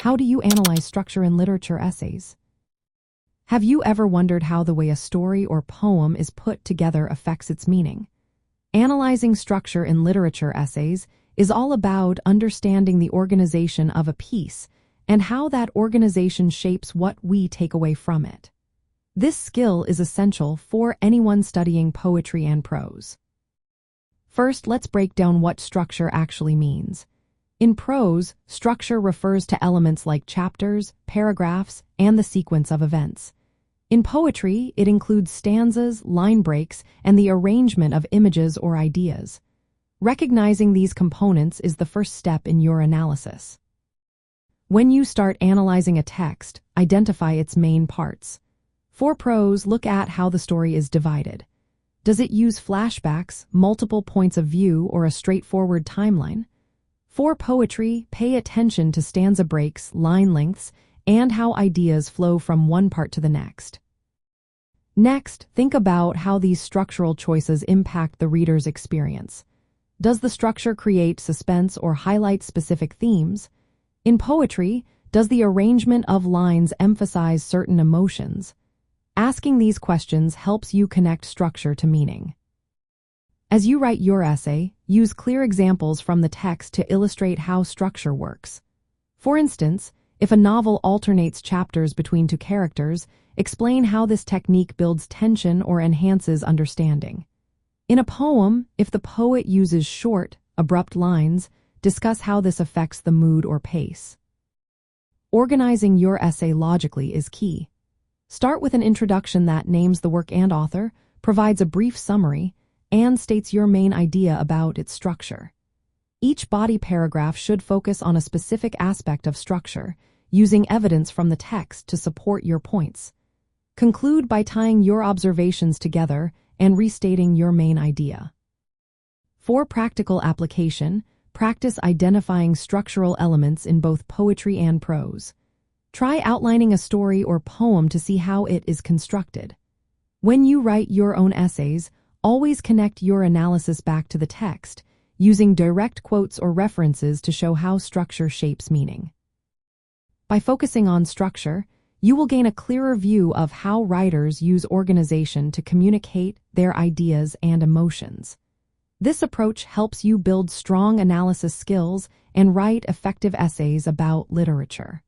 How do you analyze structure in literature essays? Have you ever wondered how the way a story or poem is put together affects its meaning? Analyzing structure in literature essays is all about understanding the organization of a piece and how that organization shapes what we take away from it. This skill is essential for anyone studying poetry and prose. First, let's break down what structure actually means. In prose, structure refers to elements like chapters, paragraphs, and the sequence of events. In poetry, it includes stanzas, line breaks, and the arrangement of images or ideas. Recognizing these components is the first step in your analysis. When you start analyzing a text, identify its main parts. For prose, look at how the story is divided. Does it use flashbacks, multiple points of view, or a straightforward timeline? For poetry, pay attention to stanza breaks, line lengths, and how ideas flow from one part to the next. Next, think about how these structural choices impact the reader's experience. Does the structure create suspense or highlight specific themes? In poetry, does the arrangement of lines emphasize certain emotions? Asking these questions helps you connect structure to meaning. As you write your essay, use clear examples from the text to illustrate how structure works. For instance, if a novel alternates chapters between two characters, explain how this technique builds tension or enhances understanding. In a poem, if the poet uses short, abrupt lines, discuss how this affects the mood or pace. Organizing your essay logically is key. Start with an introduction that names the work and author, provides a brief summary, and states your main idea about its structure. Each body paragraph should focus on a specific aspect of structure, using evidence from the text to support your points. Conclude by tying your observations together and restating your main idea. For practical application, practice identifying structural elements in both poetry and prose. Try outlining a story or poem to see how it is constructed. When you write your own essays, always connect your analysis back to the text, using direct quotes or references to show how structure shapes meaning. By focusing on structure, you will gain a clearer view of how writers use organization to communicate their ideas and emotions. This approach helps you build strong analysis skills and write effective essays about literature.